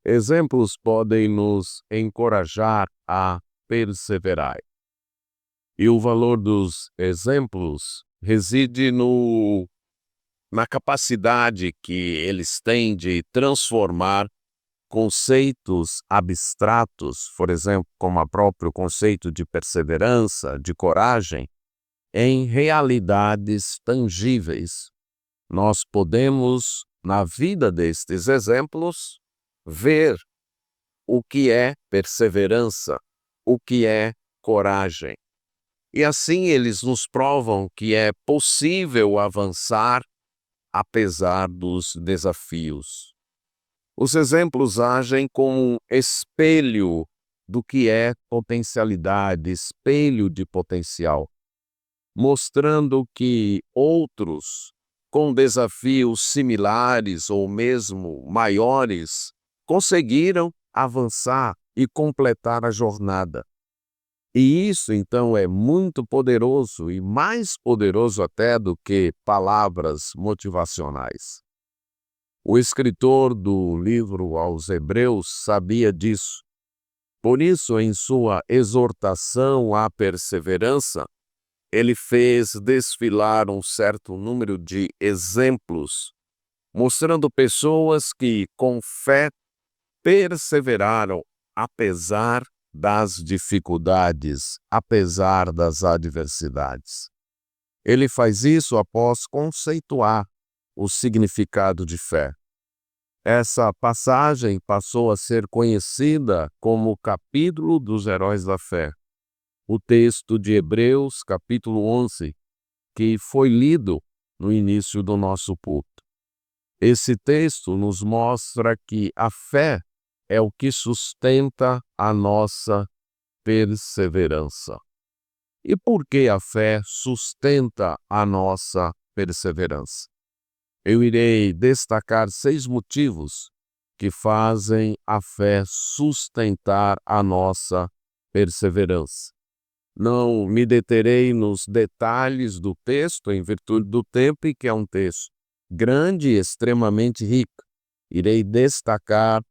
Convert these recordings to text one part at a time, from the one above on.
Exemplos podem nos encorajar a perseverar. E o valor dos exemplos reside na capacidade que eles têm de transformar conceitos abstratos, por exemplo, como o próprio conceito de perseverança, de coragem, em realidades tangíveis. Nós podemos, na vida destes exemplos, ver o que é perseverança, o que é coragem. E assim eles nos provam que é possível avançar apesar dos desafios. Os exemplos agem como um espelho do que é potencialidade, espelho de potencial, mostrando que outros, com desafios similares ou mesmo maiores, conseguiram avançar e completar a jornada. E isso, então, é muito poderoso e mais poderoso até do que palavras motivacionais. O escritor do livro aos Hebreus sabia disso. Por isso, em sua exortação à perseverança, ele fez desfilar um certo número de exemplos, mostrando pessoas que, com fé, perseveraram apesar das dificuldades, apesar das adversidades. Ele faz isso após conceituar o significado de fé. Essa passagem passou a ser conhecida como o capítulo dos heróis da fé. O texto de Hebreus, capítulo 11, que foi lido no início do nosso culto. Esse texto nos mostra que a fé é o que sustenta a nossa perseverança. E por que a fé sustenta a nossa perseverança? Eu irei destacar 6 motivos que fazem a fé sustentar a nossa perseverança. Não me deterei nos detalhes do texto, em virtude do tempo, e que é um texto grande e extremamente rico. Irei destacar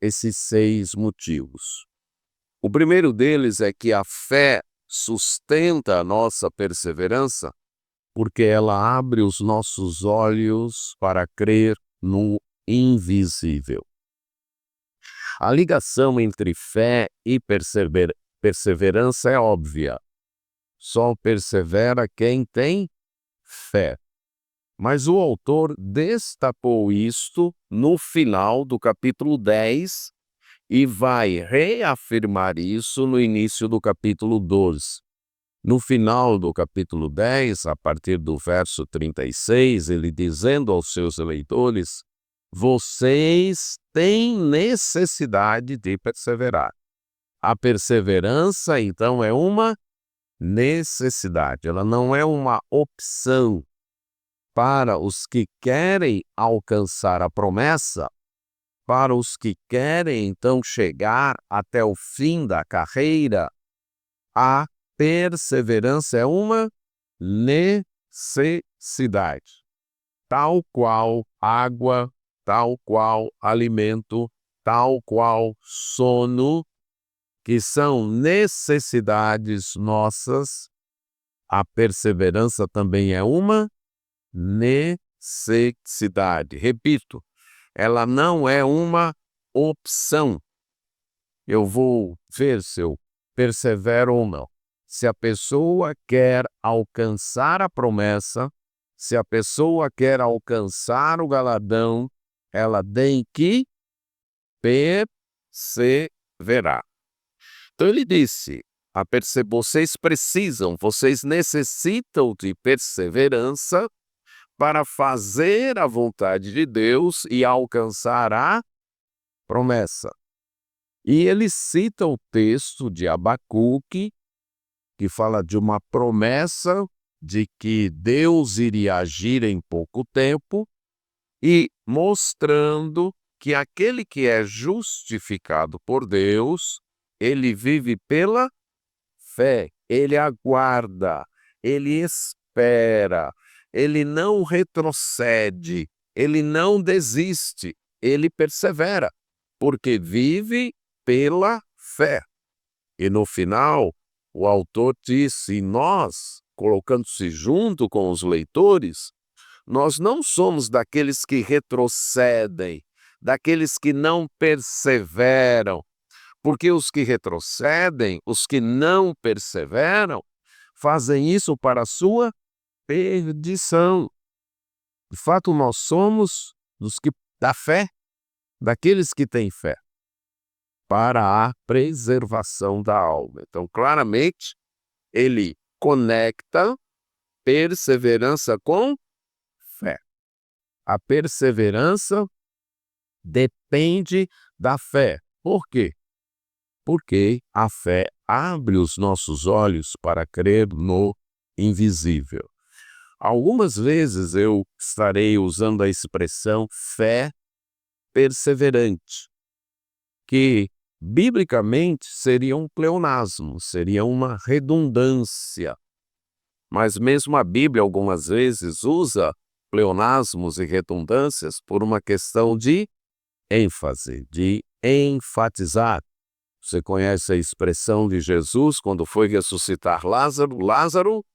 esses 6 motivos. O primeiro deles é que a fé sustenta a nossa perseverança porque ela abre os nossos olhos para crer no invisível. A ligação entre fé e perseverança é óbvia. Só persevera quem tem fé. Mas o autor destacou isto no final do capítulo 10 e vai reafirmar isso no início do capítulo 12. No final do capítulo 10, a partir do verso 36, ele dizendo aos seus eleitores: vocês têm necessidade de perseverar. A perseverança, então, é uma necessidade, ela não é uma opção. Para os que querem alcançar a promessa, para os que querem, então, chegar até o fim da carreira, a perseverança é uma necessidade. Tal qual água, tal qual alimento, tal qual sono, que são necessidades nossas, a perseverança também é uma necessidade. Repito, ela não é uma opção. Eu vou ver se eu persevero ou não. Se a pessoa quer alcançar a promessa, se a pessoa quer alcançar o galardão, ela tem que perseverar. Então ele disse, vocês necessitam de perseverança para fazer a vontade de Deus e alcançar a promessa. E ele cita o texto de Abacuque, que fala de uma promessa de que Deus iria agir em pouco tempo e mostrando que aquele que é justificado por Deus, ele vive pela fé, ele aguarda, ele espera, ele não retrocede, ele não desiste, ele persevera. porque vive pela fé. E no final, o autor disse, e nós, colocando-se junto com os leitores, nós não somos daqueles que retrocedem, daqueles que não perseveram, porque os que retrocedem, os que não perseveram, fazem isso para a sua perdição. De fato, nós somos da fé, daqueles que têm fé, para a preservação da alma. Então, claramente, ele conecta perseverança com fé. A perseverança depende da fé. Por quê? Porque a fé abre os nossos olhos para crer no invisível. Algumas vezes eu estarei usando a expressão fé perseverante, que biblicamente seria um pleonasmo, seria uma redundância. Mas mesmo a Bíblia algumas vezes usa pleonasmos e redundâncias por uma questão de ênfase, de enfatizar. Você conhece a expressão de Jesus quando foi ressuscitar Lázaro? Lázaro,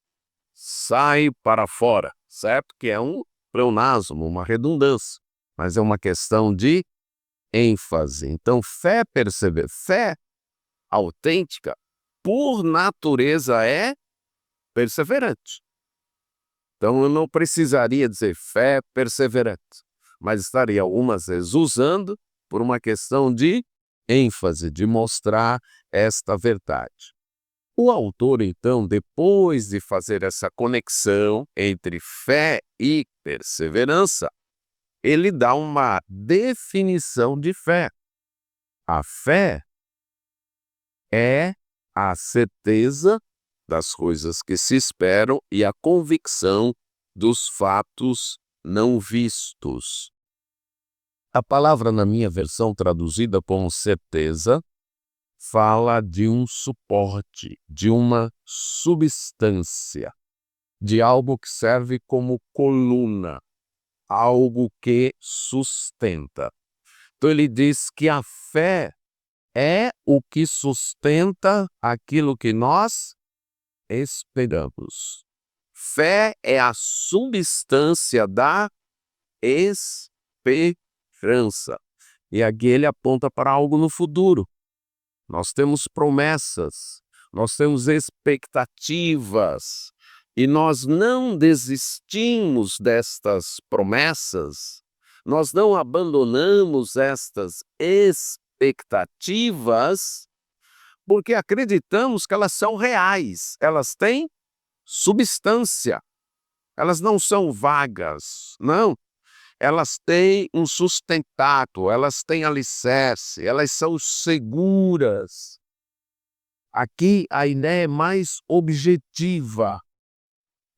sai para fora, certo? Que é um pleonasmo, uma redundância, mas é uma questão de ênfase. Então, fé autêntica, por natureza, é perseverante. Então, eu não precisaria dizer fé perseverante, mas estaria algumas vezes usando por uma questão de ênfase, de mostrar esta verdade. O autor, então, depois de fazer essa conexão entre fé e perseverança, ele dá uma definição de fé. A fé é a certeza das coisas que se esperam e a convicção dos fatos não vistos. A palavra, na minha versão traduzida como certeza, fala de um suporte, de uma substância, de algo que serve como coluna, algo que sustenta. Então ele diz que a fé é o que sustenta aquilo que nós esperamos. Fé é a substância da esperança. E aqui ele aponta para algo no futuro. Nós temos promessas, nós temos expectativas, e nós não desistimos destas promessas, nós não abandonamos estas expectativas, porque acreditamos que elas são reais, elas têm substância, elas não são vagas, não. Elas têm um sustentado, elas têm alicerce, elas são seguras. Aqui a ideia é mais objetiva.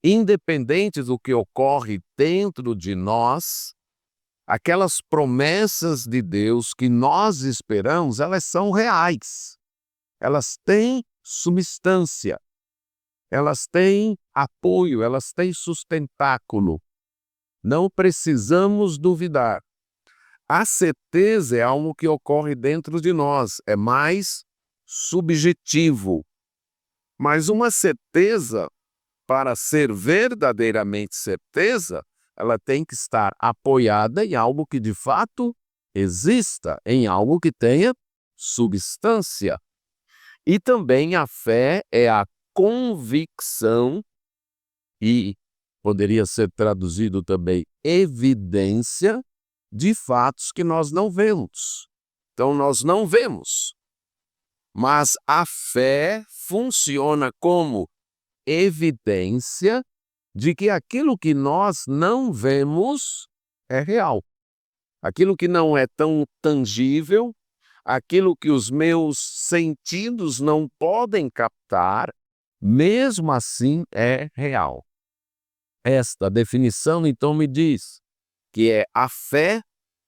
Independente do que ocorre dentro de nós, aquelas promessas de Deus que nós esperamos, elas são reais. Elas têm substância, elas têm apoio, elas têm sustentáculo. Não precisamos duvidar. A certeza é algo que ocorre dentro de nós, é mais subjetivo. Mas uma certeza, para ser verdadeiramente certeza, ela tem que estar apoiada em algo que de fato exista, em algo que tenha substância. E também a fé é a convicção e poderia ser traduzido também evidência de fatos que nós não vemos. Então, nós não vemos, mas a fé funciona como evidência de que aquilo que nós não vemos é real. Aquilo que não é tão tangível, aquilo que os meus sentidos não podem captar, mesmo assim é real. Esta definição, então, me diz que é a fé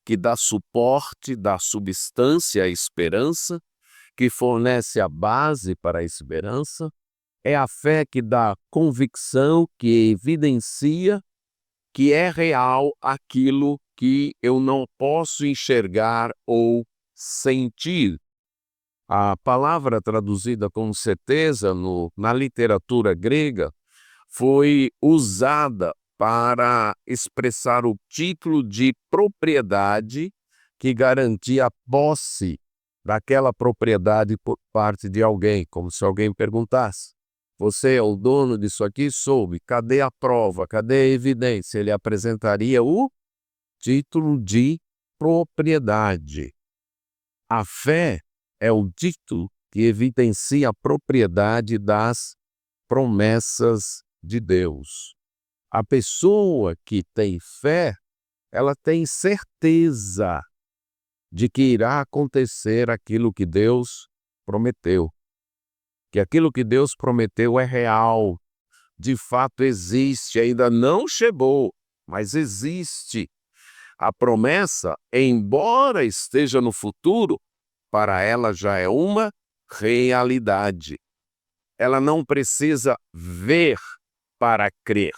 que dá suporte, dá substância à esperança, que fornece a base para a esperança, é a fé que dá convicção, que evidencia que é real aquilo que eu não posso enxergar ou sentir. A palavra traduzida com certeza na literatura grega foi usada para expressar o título de propriedade que garantia a posse daquela propriedade por parte de alguém, como se alguém perguntasse: você é o dono disso aqui? Soube. Cadê a prova? Cadê a evidência? Ele apresentaria o título de propriedade. A fé é o título que evidencia a propriedade das promessas de Deus. A pessoa que tem fé, ela tem certeza de que irá acontecer aquilo que Deus prometeu. Que aquilo que Deus prometeu é real, de fato existe, ainda não chegou, mas existe. A promessa, embora esteja no futuro, para ela já é uma realidade. Ela não precisa ver para crer.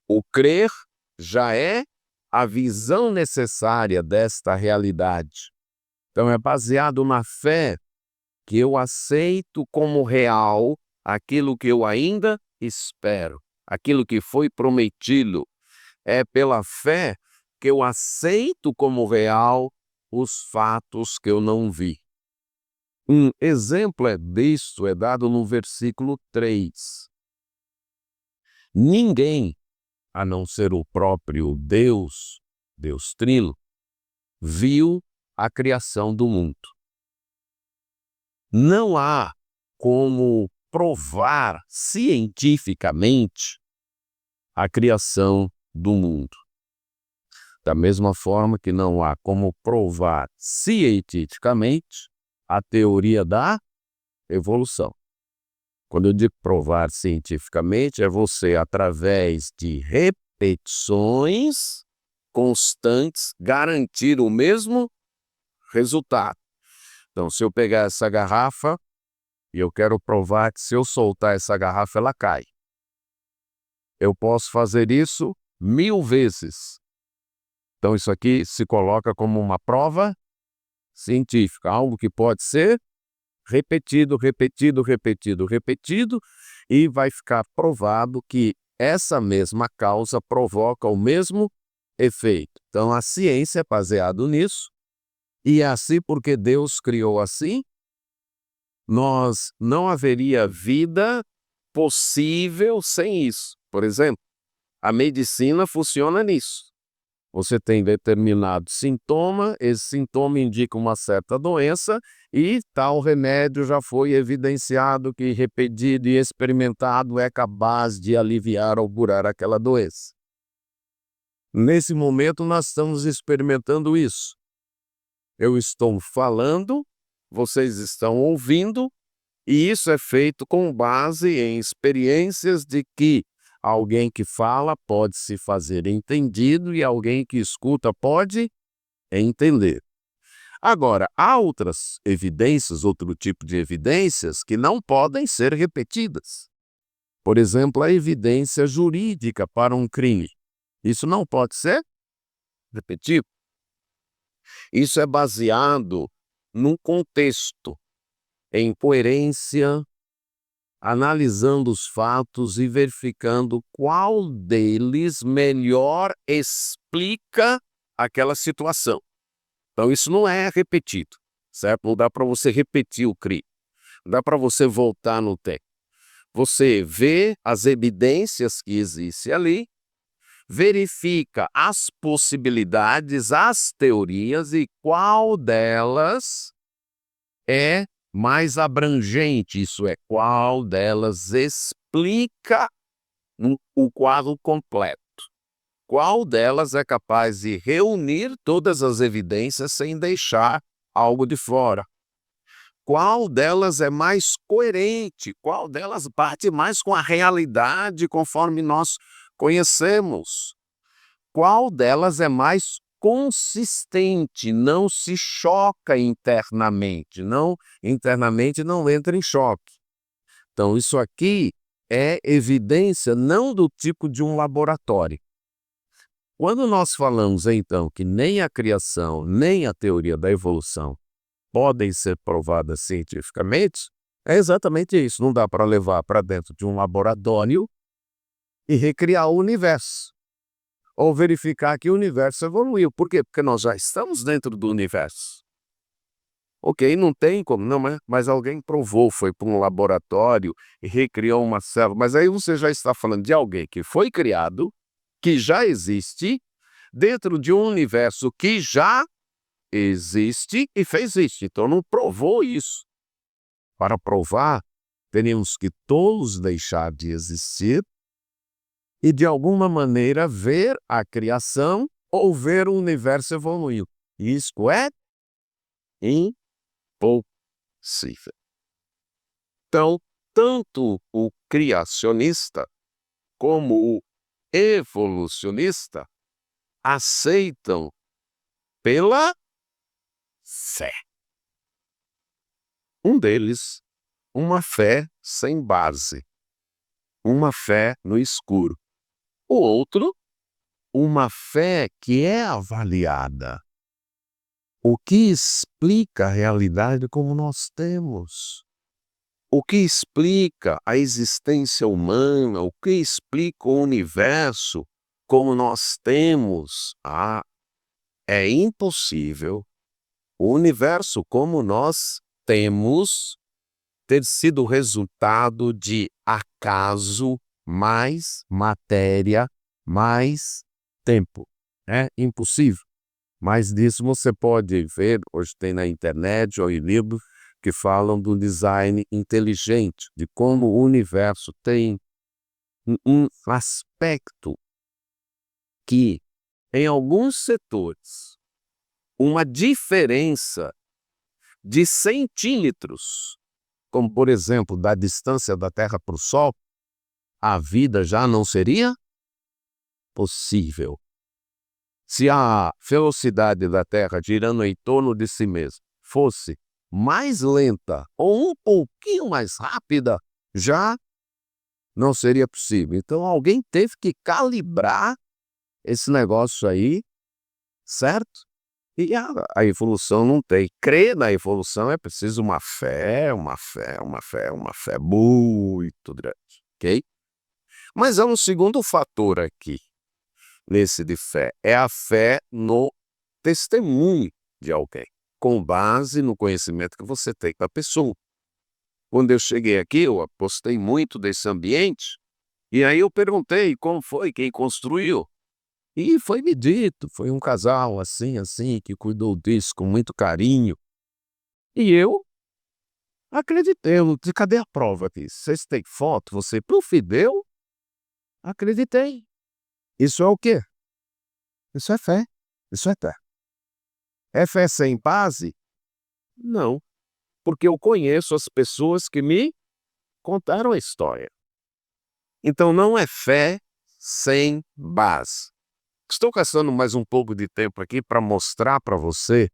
O crer já é a visão necessária desta realidade. Então é baseado na fé que eu aceito como real aquilo que eu ainda espero, aquilo que foi prometido. É pela fé que eu aceito como real os fatos que eu não vi. Um exemplo disto é dado no versículo 3. Ninguém, a não ser o próprio Deus, Deus Trino, viu a criação do mundo. Não há como provar cientificamente a criação do mundo. Da mesma forma que não há como provar cientificamente a teoria da evolução. Quando eu digo provar cientificamente, é você, através de repetições constantes, garantir o mesmo resultado. Então, se eu pegar essa garrafa e eu quero provar que se eu soltar essa garrafa, ela cai. Eu posso fazer isso 1000 vezes. Então, isso aqui se coloca como uma prova científica, algo que pode ser repetido, repetido, repetido, repetido, e vai ficar provado que essa mesma causa provoca o mesmo efeito. Então, a ciência é baseada nisso, e é assim porque Deus criou assim, não haveria vida possível sem isso. Por exemplo, a medicina funciona nisso. Você tem determinado sintoma, esse sintoma indica uma certa doença e tal remédio já foi evidenciado que repetido e experimentado é capaz de aliviar ou curar aquela doença. Nesse momento nós estamos experimentando isso. Eu estou falando, vocês estão ouvindo, e isso é feito com base em experiências de que alguém que fala pode se fazer entendido e alguém que escuta pode entender. Agora, há outras evidências, outro tipo de evidências que não podem ser repetidas. Por exemplo, a evidência jurídica para um crime. Isso não pode ser repetido. Isso é baseado num contexto, em coerência, analisando os fatos e verificando qual deles melhor explica aquela situação. Então, isso não é repetido, certo? Não dá para você repetir o crime. Não dá para você voltar no tempo. Você vê as evidências que existem ali, verifica as possibilidades, as teorias e qual delas é mais abrangente, isso é, qual delas explica o quadro completo. Qual delas é capaz de reunir todas as evidências sem deixar algo de fora? Qual delas é mais coerente? Qual delas bate mais com a realidade conforme nós conhecemos? Qual delas é mais consistente, não se choca internamente, internamente não entra em choque. Então, isso aqui é evidência não do tipo de um laboratório. Quando nós falamos, então, que nem a criação, nem a teoria da evolução podem ser provadas cientificamente, é exatamente isso. Não dá para levar para dentro de um laboratório e recriar o universo, ou verificar que o universo evoluiu. Por quê? Porque nós já estamos dentro do universo. Ok, não tem como, não, mas alguém provou, foi para um laboratório e recriou uma célula. Mas aí você já está falando de alguém que foi criado, que já existe, dentro de um universo que já existe e fez isso. Então não provou isso. Para provar, teríamos que todos deixar de existir e, de alguma maneira, ver a criação ou ver o universo evoluir. Isso é impossível. Então, tanto o criacionista como o evolucionista aceitam pela fé. Um deles, uma fé sem base, uma fé no escuro. O outro, uma fé que é avaliada. O que explica a realidade como nós temos? O que explica a existência humana? O que explica o universo como nós temos? É impossível o universo como nós temos ter sido resultado de acaso mais matéria mais tempo. É impossível. Mas disso você pode ver, hoje tem na internet ou em livros que falam do design inteligente, de como o universo tem um aspecto que, em alguns setores, uma diferença de centímetros, como por exemplo da distância da Terra para o Sol, a vida já não seria possível. Se a velocidade da Terra girando em torno de si mesma fosse mais lenta ou um pouquinho mais rápida, já não seria possível. Então alguém teve que calibrar esse negócio aí, certo? E a evolução não tem. Crer na evolução é preciso uma fé muito grande, ok? Mas há um segundo fator aqui, nesse de fé, é a fé no testemunho de alguém, com base no conhecimento que você tem da pessoa. Quando eu cheguei aqui, eu apostei muito desse ambiente, e aí eu perguntei como foi, quem construiu. E foi me dito, foi um casal assim, que cuidou disso com muito carinho. E eu acreditei, eu disse, cadê a prova aqui? Vocês têm foto? Você deu? Acreditei. Isso é o quê? Isso é fé. Isso é fé. É fé sem base? Não, porque eu conheço as pessoas que me contaram a história. Então não é fé sem base. Estou gastando mais um pouco de tempo aqui para mostrar para você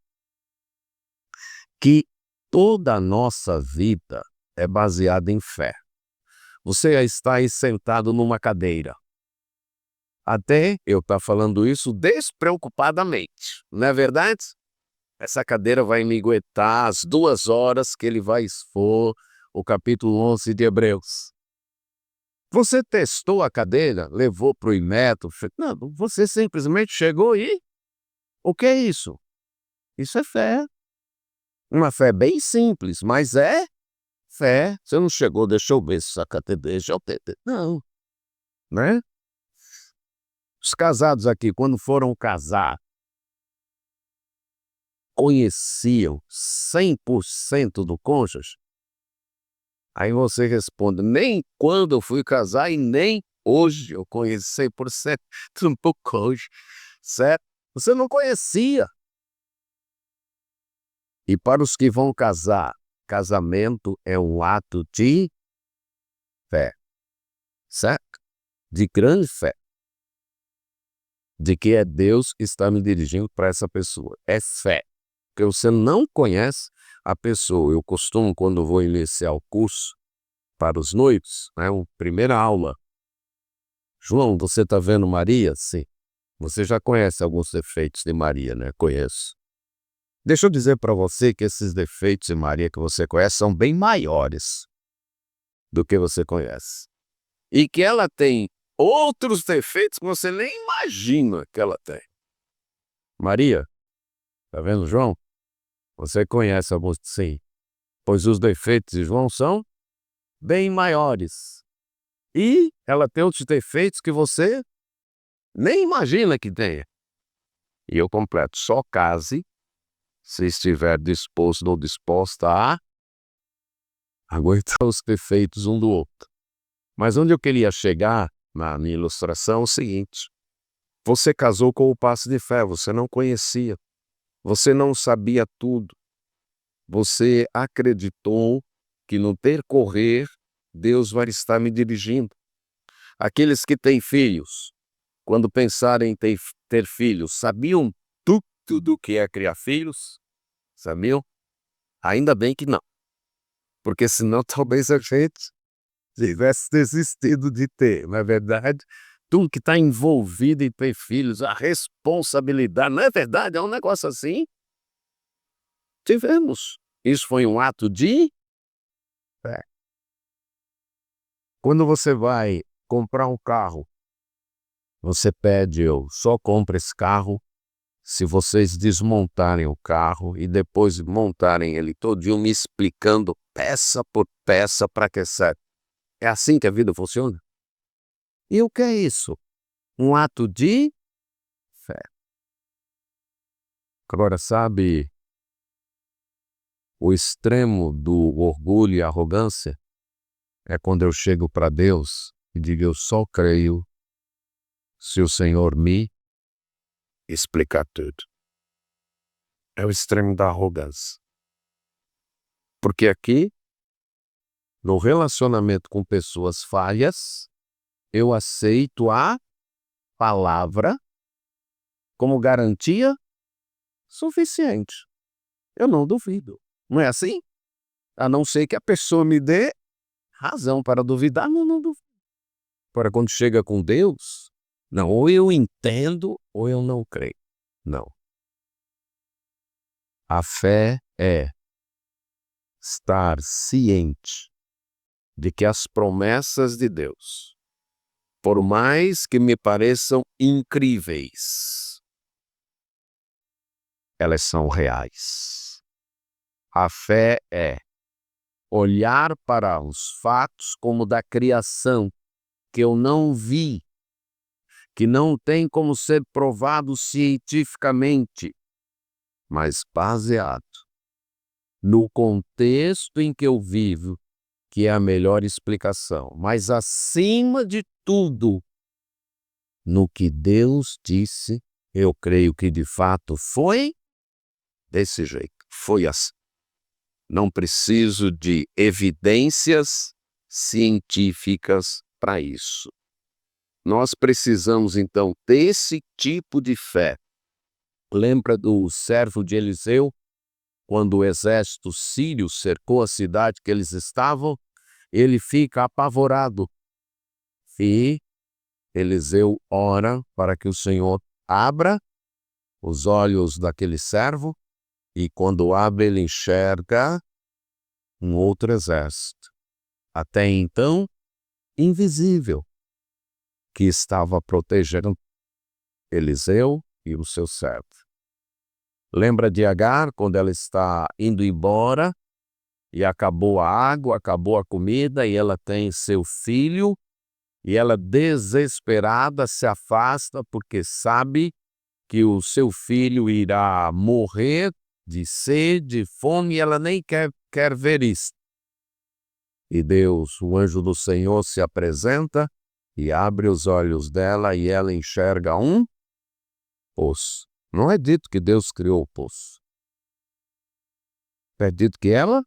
que toda a nossa vida é baseada em fé. Você está aí sentado numa cadeira. Até eu estar falando isso despreocupadamente, não é verdade? Essa cadeira vai me aguentar as 2 horas que ele vai expor o capítulo 11 de Hebreus. Você testou a cadeira, levou para o Inmetro? Não, você simplesmente chegou e... O que é isso? Isso é fé. Uma fé bem simples, mas é fé. Você não chegou, deixa eu ver essa cadeira, deixa eu ter. Não, né? Os casados aqui, quando foram casar, conheciam 100% do cônjuge? Aí você responde, nem quando eu fui casar e nem hoje eu conheço 100% do meu cônjuge, certo? Você não conhecia. E para os que vão casar, casamento é um ato de fé, certo? De grande fé. De que é Deus que está me dirigindo para essa pessoa. É fé. Porque você não conhece a pessoa. Eu costumo, quando vou iniciar o curso para os noivos, né, a primeira aula. João, você está vendo Maria? Sim. Você já conhece alguns defeitos de Maria, né? Conheço. Deixa eu dizer para você que esses defeitos de Maria que você conhece são bem maiores do que você conhece. E que ela tem outros defeitos que você nem imagina que ela tem. Maria, tá vendo, João? Você conhece alguns, sim. Pois os defeitos de João são bem maiores. E ela tem outros defeitos que você nem imagina que tenha. E eu completo, só case se estiver disposto ou disposta a aguentar os defeitos um do outro. Mas onde eu queria chegar na minha ilustração é o seguinte: você casou com o passo de fé, você não conhecia, você não sabia tudo, você acreditou que no percorrer Deus vai estar me dirigindo. Aqueles que têm filhos, quando pensarem em ter filhos, sabiam tudo do que é criar filhos? Sabiam? Ainda bem que não, porque senão talvez a gente tivesse desistido de ter, não é verdade? Tudo que está envolvido em ter filhos, a responsabilidade, não é verdade? É um negócio assim. Tivemos. Isso foi um ato de fé. Quando você vai comprar um carro, você pede, eu só compro esse carro se vocês desmontarem o carro e depois montarem ele todinho me explicando peça por peça para que serve. É assim que a vida funciona? E o que é isso? Um ato de fé. Agora, sabe, o extremo do orgulho e arrogância é quando eu chego para Deus e digo, eu só creio se o Senhor me explicar tudo. É o extremo da arrogância. Porque aqui, no relacionamento com pessoas falhas, eu aceito a palavra como garantia suficiente. Eu não duvido. Não é assim? A não ser que a pessoa me dê razão para duvidar, não duvido. Agora, quando chega com Deus, não, ou eu entendo ou eu não creio. Não. A fé é estar ciente de que as promessas de Deus, por mais que me pareçam incríveis, elas são reais. A fé é olhar para os fatos como da criação, que eu não vi, que não tem como ser provado cientificamente, mas baseado no contexto em que eu vivo, que é a melhor explicação. Mas, acima de tudo, no que Deus disse, eu creio que de fato foi desse jeito. Foi assim. Não preciso de evidências científicas para isso. Nós precisamos, então, desse tipo de fé. Lembra do servo de Eliseu? Quando o exército sírio cercou a cidade que eles estavam, ele fica apavorado. E Eliseu ora para que o Senhor abra os olhos daquele servo, e quando abre ele enxerga um outro exército, até então invisível, que estava protegendo Eliseu e o seu servo. Lembra de Agar, quando ela está indo embora e acabou a água, acabou a comida e ela tem seu filho e ela desesperada se afasta porque sabe que o seu filho irá morrer de sede, de fome, e ela nem quer ver isso. E Deus, o anjo do Senhor, se apresenta e abre os olhos dela e ela enxerga um poço. Não é dito que Deus criou o poço. É dito que ela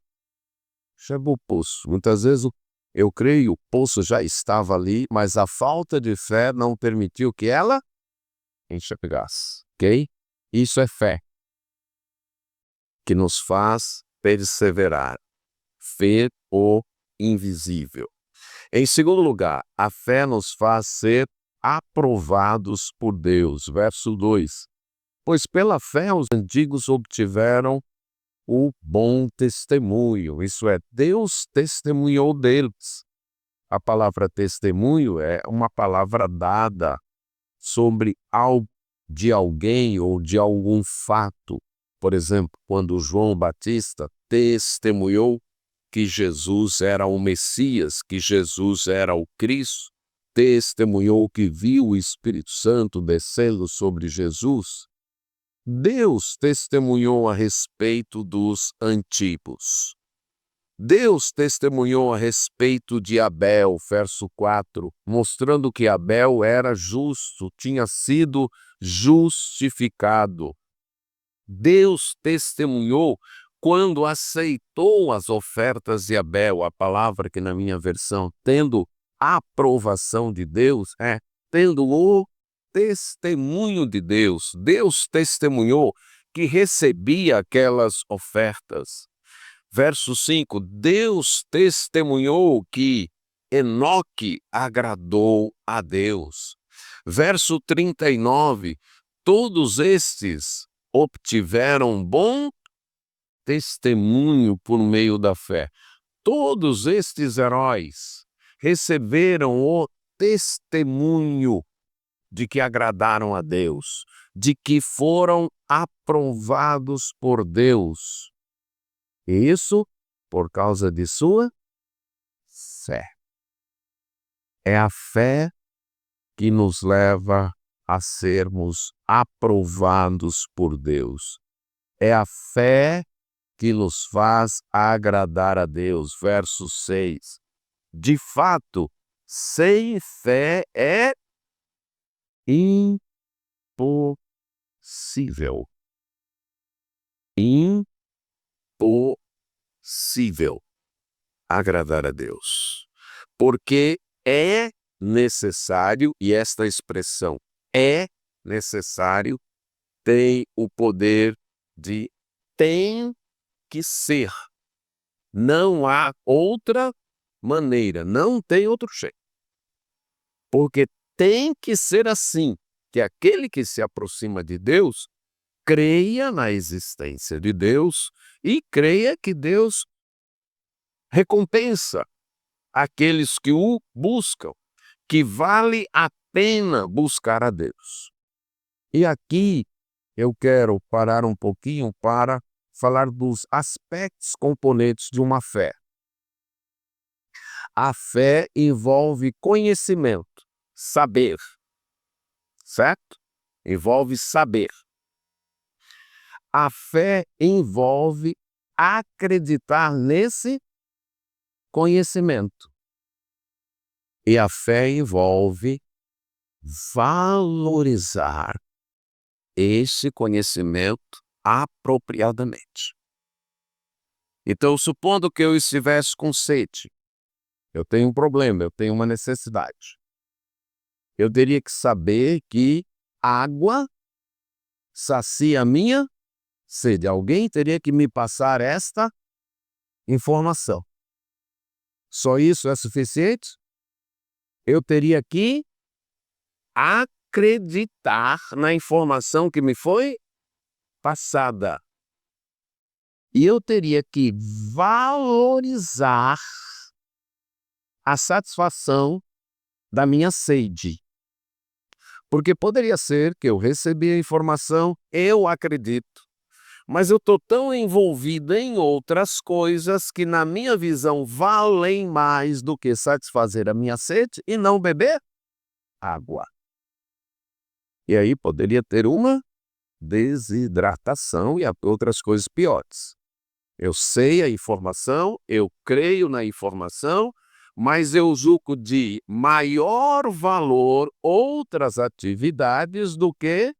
chegou ao poço. Muitas vezes eu creio que o poço já estava ali, mas a falta de fé não permitiu que ela enxergasse. Ok? Isso é fé, que nos faz perseverar, ver o invisível. Em segundo lugar, a fé nos faz ser aprovados por Deus. Verso 2. Pois pela fé os antigos obtiveram o bom testemunho. Isso é, Deus testemunhou deles. A palavra testemunho é uma palavra dada sobre algo de alguém ou de algum fato. Por exemplo, quando João Batista testemunhou que Jesus era o Messias, que Jesus era o Cristo, testemunhou que viu o Espírito Santo descendo sobre Jesus, Deus testemunhou a respeito dos antigos. Deus testemunhou a respeito de Abel, verso 4, mostrando que Abel era justo, tinha sido justificado. Deus testemunhou quando aceitou as ofertas de Abel, a palavra que na minha versão, tendo a aprovação de Deus, tendo o testemunho de Deus. Deus testemunhou que recebia aquelas ofertas. Verso 5, Deus testemunhou que Enoque agradou a Deus. Verso 39, todos estes obtiveram bom testemunho por meio da fé. Todos estes heróis receberam o testemunho de que agradaram a Deus, de que foram aprovados por Deus. E isso por causa de sua fé. É a fé que nos leva a sermos aprovados por Deus. É a fé que nos faz agradar a Deus. Verso 6. De fato, sem fé é impossível. Impossível agradar a Deus. Porque é necessário, e esta expressão é necessário, tem o poder de tem que ser. Não há outra maneira, não tem outro jeito. Porque tem que ser assim, que aquele que se aproxima de Deus creia na existência de Deus e creia que Deus recompensa aqueles que o buscam, que vale a pena buscar a Deus. E aqui eu quero parar um pouquinho para falar dos aspectos componentes de uma fé. A fé envolve conhecimento, saber, certo? Envolve saber. A fé envolve acreditar nesse conhecimento. E a fé envolve valorizar esse conhecimento apropriadamente. Então, supondo que eu estivesse com sede, eu tenho um problema, eu tenho uma necessidade. Eu teria que saber que água sacia a minha sede. Alguém teria que me passar esta informação. Só isso é suficiente? Eu teria que acreditar na informação que me foi passada. E eu teria que valorizar a satisfação da minha sede. Porque poderia ser que eu recebi a informação, eu acredito, mas eu estou tão envolvido em outras coisas que, na minha visão, valem mais do que satisfazer a minha sede e não beber água. E aí poderia ter uma desidratação e outras coisas piores. Eu sei a informação, eu creio na informação, mas eu julgo de maior valor outras atividades do que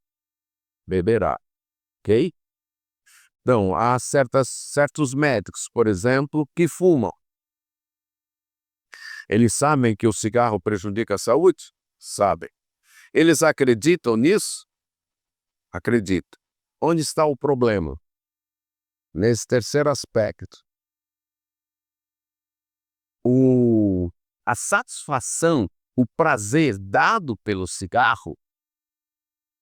beber água, ok? Então, há certos médicos, por exemplo, que fumam. Eles sabem que o cigarro prejudica a saúde? Sabem. Eles acreditam nisso? Acreditam. Onde está o problema? Nesse terceiro aspecto. A satisfação o prazer dado pelo cigarro,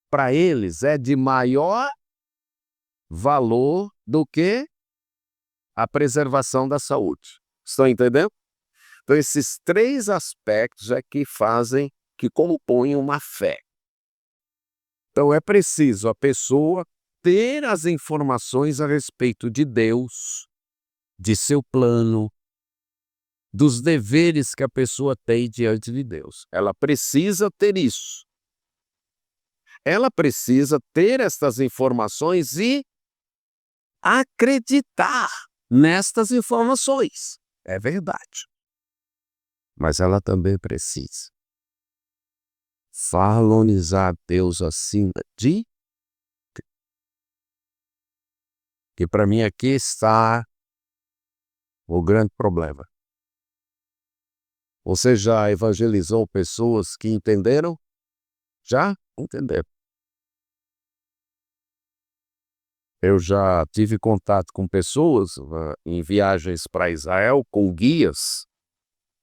para eles é de maior valor do que a preservação da saúde. Estão entendendo? Então, esses 3 aspectos é que fazem, que compõem uma fé. Então, é preciso a pessoa ter as informações a respeito de Deus, de seu plano, dos deveres que a pessoa tem diante de Deus. Ela precisa ter isso. Ela precisa ter estas informações e acreditar nestas informações. É verdade. Mas ela também precisa valorizar Deus acima de... Que para mim aqui está o grande problema. Você já evangelizou pessoas que entenderam? Já entenderam. Eu já tive contato com pessoas em viagens para Israel com guias.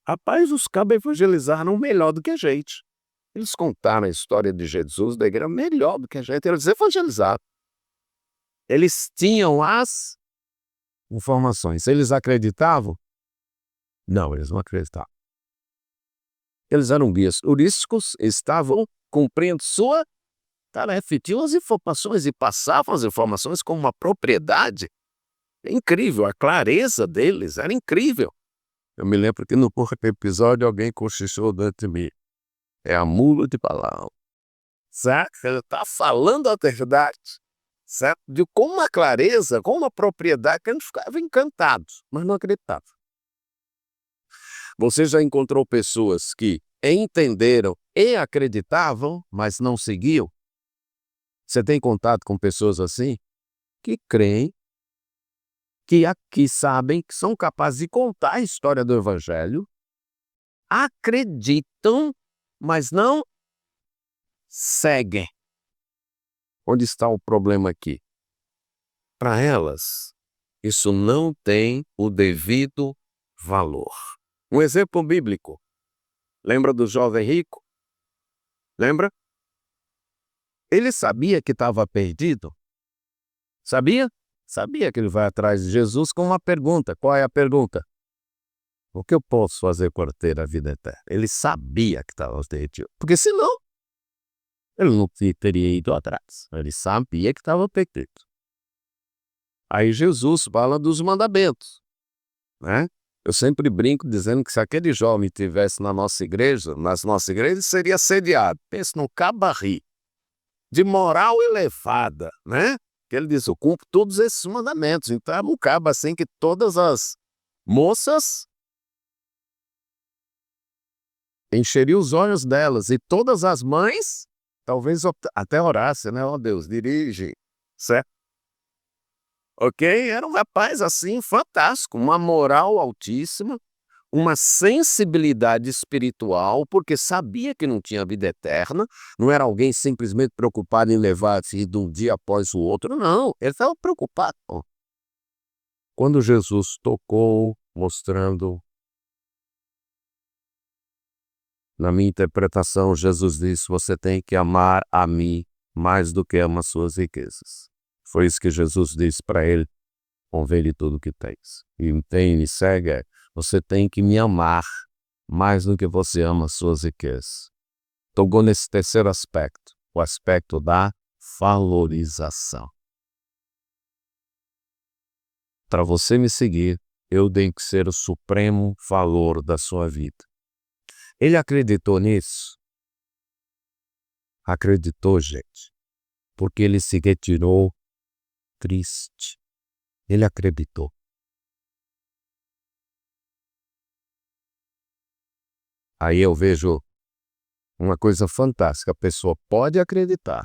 Rapaz, os cabos evangelizaram melhor do que a gente. Eles contaram a história de Jesus da igreja melhor do que a gente. Eles evangelizaram. Eles tinham as informações. Eles acreditavam? Não, eles não acreditavam. Eles eram guias turísticos, estavam cumprindo sua tarefa, tinham as informações e passavam as informações com uma propriedade incrível. A clareza deles era incrível. Eu me lembro que no quarto episódio alguém cochichou dentro de mim. É a mula de Balaão. Certo? Ele está falando a verdade. Certo? Com uma clareza, com uma propriedade que a gente ficava encantado, mas não acreditava. Você já encontrou pessoas que entenderam e acreditavam, mas não seguiam? Você tem contato com pessoas assim? Que creem, que aqui sabem, que são capazes de contar a história do Evangelho, acreditam, mas não seguem. Onde está o problema aqui? Para elas, isso não tem o devido valor. Um exemplo bíblico. Lembra do jovem rico? Lembra? Ele sabia que estava perdido. Sabia? Sabia que ele vai atrás de Jesus com uma pergunta. Qual é a pergunta? O que eu posso fazer para ter a vida eterna? Ele sabia que estava perdido. Porque senão, ele não teria ido atrás. Ele sabia que estava perdido. Aí Jesus fala dos mandamentos, né? Eu sempre brinco dizendo que se aquele jovem estivesse na nossa igreja, nas nossas igrejas, seria assediado. Pensa num cabaré de moral elevada, né? Que ele diz, eu cumpro todos esses mandamentos. Então é um cabo assim que todas as moças encheriam os olhos delas e todas as mães talvez até orassem, né? Ó Deus, dirige, certo? Ok? Era um rapaz assim fantástico, uma moral altíssima, uma sensibilidade espiritual, porque sabia que não tinha vida eterna, não era alguém simplesmente preocupado em levar-se de um dia após o outro, não, ele estava preocupado. Quando Jesus tocou, mostrando, na minha interpretação, Jesus disse, você tem que amar a mim mais do que ama suas riquezas. Foi isso que Jesus disse para ele, convém tudo o que tens. E entende, segue, você tem que me amar mais do que você ama suas riquezas. Tocou nesse terceiro aspecto, o aspecto da valorização. Para você me seguir, eu tenho que ser o supremo valor da sua vida. Ele acreditou nisso? Acreditou, gente, porque ele se retirou triste. Ele acreditou. Aí eu vejo uma coisa fantástica. A pessoa pode acreditar,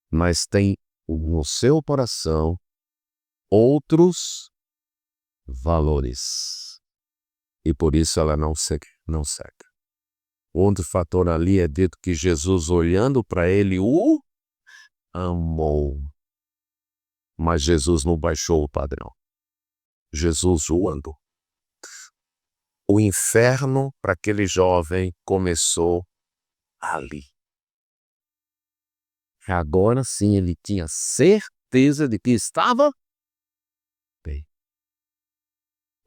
mas tem no seu coração outros valores. E por isso ela não segue. Outro fator ali é dito que Jesus, olhando para ele, o amou. Mas Jesus não baixou o padrão. Jesus o andou. O inferno para aquele jovem começou ali. Agora sim ele tinha certeza de que estava bem.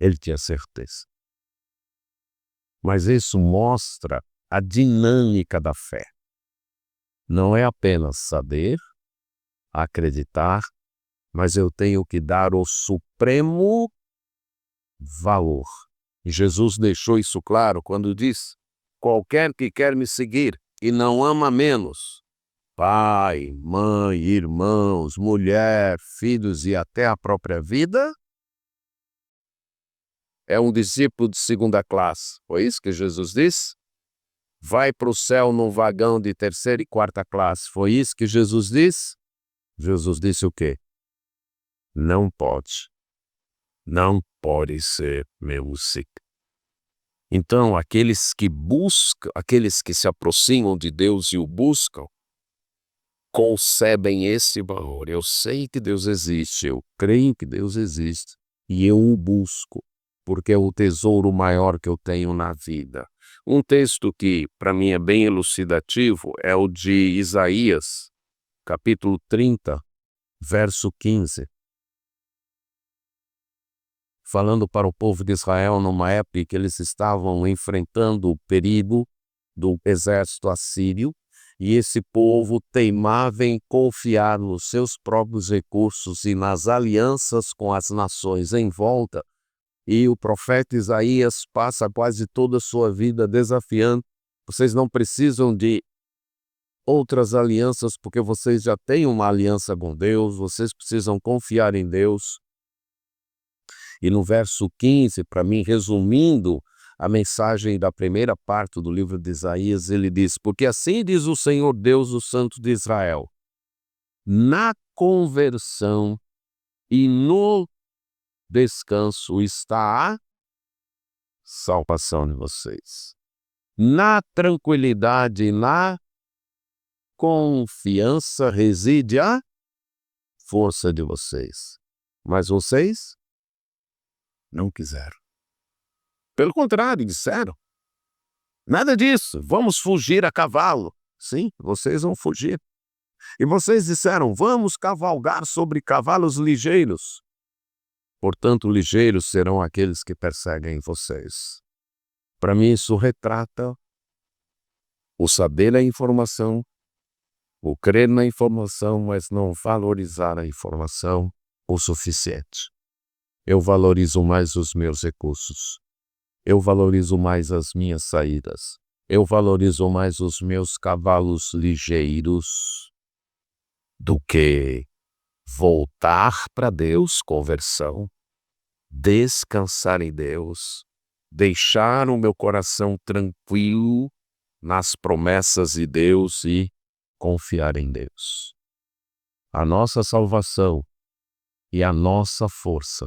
Ele tinha certeza. Mas isso mostra a dinâmica da fé. Não é apenas saber, acreditar, mas eu tenho que dar o supremo valor. E Jesus deixou isso claro quando diz: qualquer que quer me seguir e não ama menos pai, mãe, irmãos, mulher, filhos e até a própria vida, é um discípulo de segunda classe. Foi isso que Jesus disse? Vai para o céu num vagão de terceira e quarta classe. Foi isso que Jesus disse? Jesus disse o quê? Não pode. Não pode ser meu discípulo. Então, aqueles que buscam, aqueles que se aproximam de Deus e o buscam, concebem esse valor. Eu sei que Deus existe, eu creio que Deus existe e eu o busco, porque é o tesouro maior que eu tenho na vida. Um texto que para mim é bem elucidativo é o de Isaías, capítulo 30, verso 15. Falando para o povo de Israel numa época em que eles estavam enfrentando o perigo do exército assírio, e esse povo teimava em confiar nos seus próprios recursos e nas alianças com as nações em volta, e o profeta Isaías passa quase toda a sua vida desafiando: vocês não precisam de outras alianças porque vocês já têm uma aliança com Deus, vocês precisam confiar em Deus. E no verso 15, para mim, resumindo a mensagem da primeira parte do livro de Isaías, ele diz: porque assim diz o Senhor Deus, o Santo de Israel, na conversão e no descanso está a salvação de vocês. Na tranquilidade e na confiança reside a força de vocês. Mas vocês não quiseram. Pelo contrário, disseram: nada disso, vamos fugir a cavalo. Sim, vocês vão fugir. E vocês disseram: vamos cavalgar sobre cavalos ligeiros. Portanto, ligeiros serão aqueles que perseguem vocês. Para mim, isso retrata o saber a informação, o crer na informação, mas não valorizar a informação o suficiente. Eu valorizo mais os meus recursos. Eu valorizo mais as minhas saídas. Eu valorizo mais os meus cavalos ligeiros do que voltar para Deus, conversão, descansar em Deus, deixar o meu coração tranquilo nas promessas de Deus e confiar em Deus. A nossa salvação e a nossa força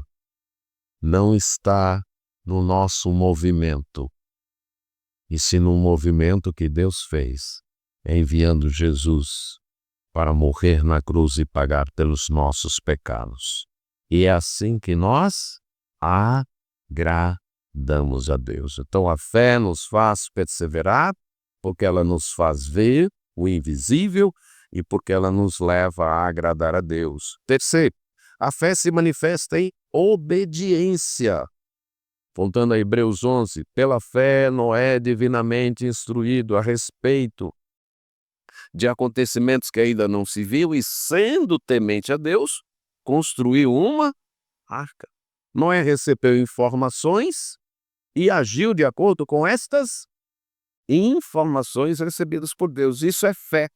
não está no nosso movimento, e sim no movimento que Deus fez, enviando Jesus para morrer na cruz e pagar pelos nossos pecados. E é assim que nós agradamos a Deus. Então a fé nos faz perseverar, porque ela nos faz ver o invisível e porque ela nos leva a agradar a Deus. Terceiro, a fé se manifesta em obediência. Voltando a Hebreus 11, pela fé Noé, divinamente instruído a respeito de acontecimentos que ainda não se viu e sendo temente a Deus, construiu uma arca. Noé recebeu informações e agiu de acordo com estas informações recebidas por Deus. Isso é fé.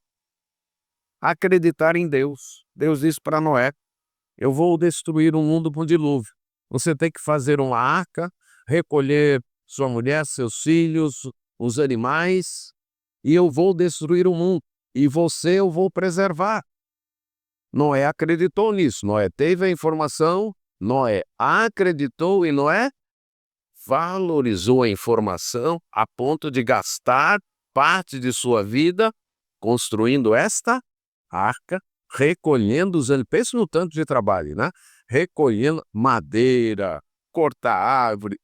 Acreditar em Deus. Deus disse para Noé: eu vou destruir o mundo com dilúvio. Você tem que fazer uma arca, recolher sua mulher, seus filhos, os animais, e eu vou destruir o mundo. E você eu vou preservar. Noé acreditou nisso. Noé teve a informação, Noé acreditou e Noé valorizou a informação a ponto de gastar parte de sua vida construindo esta arca, recolhendo os animais. Pensa no tanto de trabalho, né? Recolhendo madeira, cortar árvore,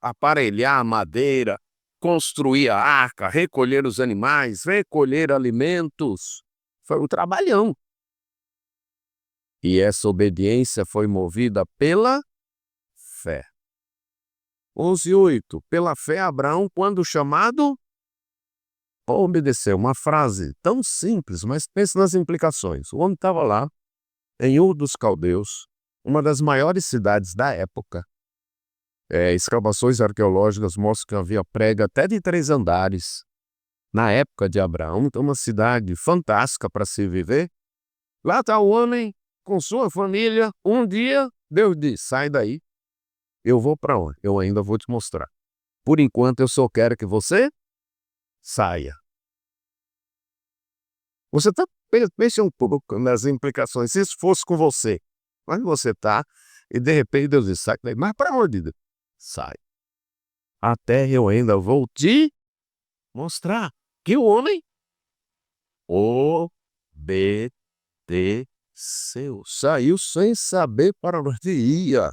aparelhar a madeira, construir a arca, recolher os animais, recolher alimentos. Foi um trabalhão. E essa obediência foi movida pela fé. 11:8. Pela fé, Abraão, quando chamado, obedeceu. Uma frase tão simples, mas pense nas implicações. O homem estava lá, em Ur dos Caldeus, uma das maiores cidades da época. Escavações arqueológicas mostram que havia prédio até de 3 andares. Na época de Abraão, então uma cidade fantástica para se viver. Lá está o homem com sua família. Um dia, Deus diz, sai daí. Eu vou para onde? Eu ainda vou te mostrar. Por enquanto, eu só quero que você saia. Você está pense um pouco nas implicações. Se isso fosse com você, onde você está, e de repente Deus diz, sai daí. Mas para onde? Deus? Sai. Até eu ainda vou te mostrar que o homem obedeceu. Saiu sem saber para onde ia.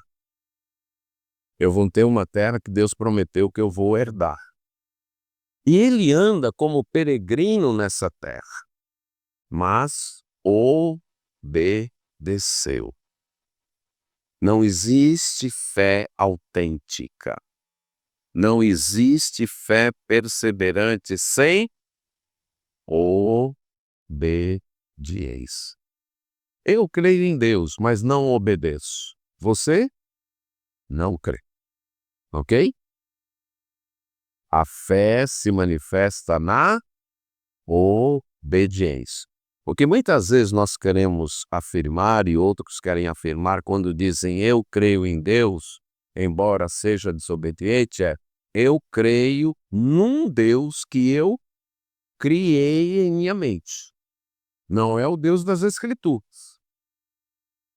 Eu vou ter uma terra que Deus prometeu que eu vou herdar. E ele anda como peregrino nessa terra. Mas obedeceu. Não existe fé autêntica. Não existe fé perseverante sem obediência. Eu creio em Deus, mas não obedeço. Você não crê. Ok? A fé se manifesta na obediência. Porque muitas vezes nós queremos afirmar e outros querem afirmar quando dizem eu creio em Deus, embora seja desobediente, eu creio num Deus que eu criei em minha mente. Não é o Deus das Escrituras.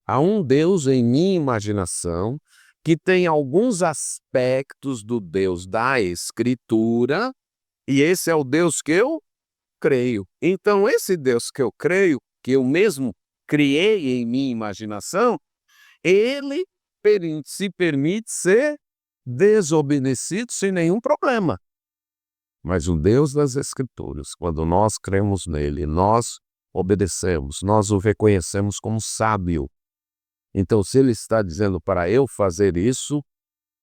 Há um Deus em minha imaginação que tem alguns aspectos do Deus da Escritura e esse é o Deus que eu creio. Então, esse Deus que eu creio, que eu mesmo criei em minha imaginação, ele se permite ser desobedecido sem nenhum problema. Mas o Deus das Escrituras, quando nós cremos nele, nós obedecemos, nós o reconhecemos como sábio. Então, se ele está dizendo para eu fazer isso,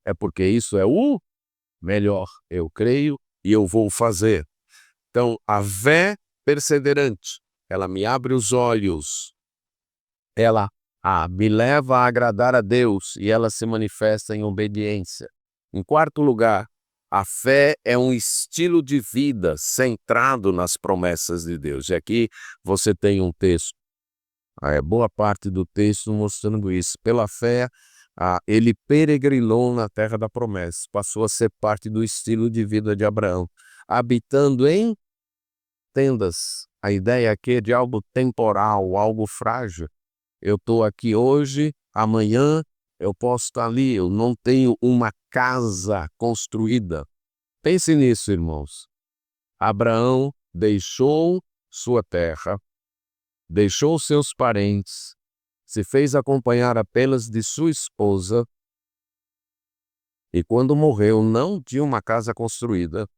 é porque isso é o melhor. Eu creio e eu vou fazer. Então, a fé perseverante, ela me abre os olhos, ela me leva a agradar a Deus e ela se manifesta em obediência. Em quarto lugar, a fé é um estilo de vida centrado nas promessas de Deus. E aqui você tem um texto, boa parte do texto mostrando isso. Pela fé, ele peregrinou na terra da promessa, passou a ser parte do estilo de vida de Abraão, habitando em tendas. A ideia aqui é de algo temporal, algo frágil. Eu estou aqui hoje, amanhã eu posso estar ali. Eu não tenho uma casa construída. Pense nisso, irmãos. Abraão deixou sua terra, deixou seus parentes, se fez acompanhar apenas de sua esposa e quando morreu não tinha uma casa construída.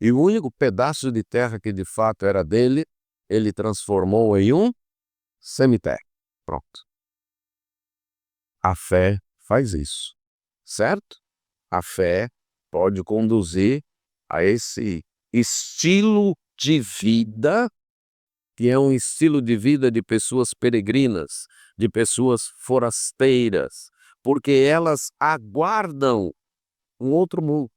E o único pedaço de terra que de fato era dele, ele transformou em um cemitério. Pronto. A fé faz isso, certo? A fé pode conduzir a esse estilo de vida, que é um estilo de vida de pessoas peregrinas, de pessoas forasteiras, porque elas aguardam um outro mundo.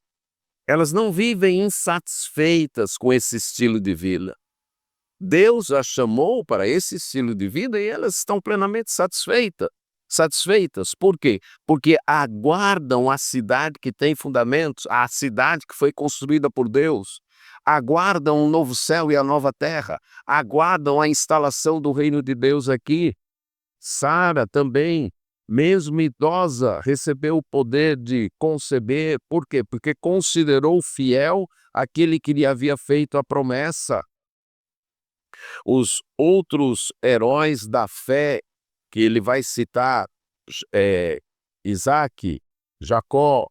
Elas não vivem insatisfeitas com esse estilo de vida. Deus as chamou para esse estilo de vida e elas estão plenamente satisfeitas. Por quê? Porque aguardam a cidade que tem fundamentos, a cidade que foi construída por Deus. Aguardam o novo céu e a nova terra. Aguardam a instalação do reino de Deus aqui. Sara também, mesmo idosa, recebeu o poder de conceber. Por quê? Porque considerou fiel aquele que lhe havia feito a promessa. Os outros heróis da fé que ele vai citar, Isaac, Jacó,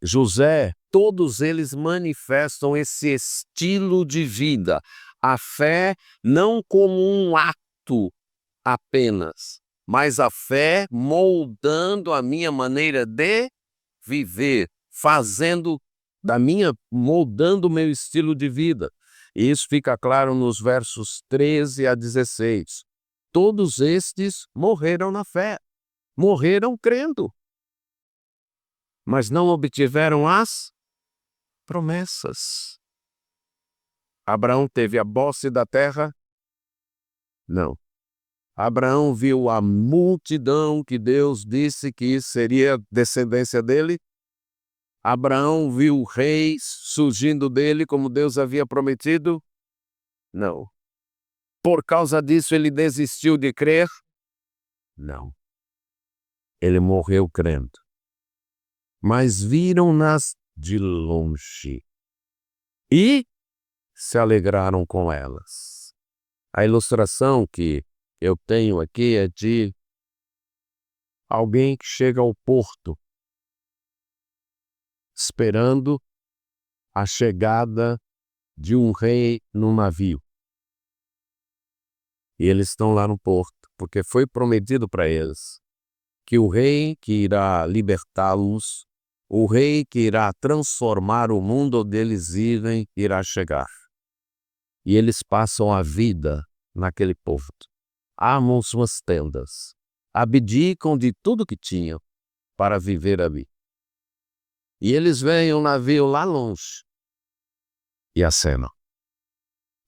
José, todos eles manifestam esse estilo de vida. A fé não como um ato apenas, mas a fé moldando a minha maneira de viver, moldando o meu estilo de vida. E isso fica claro nos versos 13 a 16. Todos estes morreram na fé, morreram crendo, mas não obtiveram as promessas. Abraão teve a posse da terra? Não. Abraão viu a multidão que Deus disse que seria descendência dele? Abraão viu reis surgindo dele como Deus havia prometido? Não. Por causa disso ele desistiu de crer? Não. Ele morreu crendo. Mas viram-nas de longe e se alegraram com elas. A ilustração que eu tenho aqui é de alguém que chega ao porto esperando a chegada de um rei num navio. E eles estão lá no porto, porque foi prometido para eles que o rei que irá libertá-los, o rei que irá transformar o mundo onde eles vivem, irá chegar. E eles passam a vida naquele porto. Armam suas tendas, abdicam de tudo que tinham para viver ali. E eles veem um navio lá longe e acenam.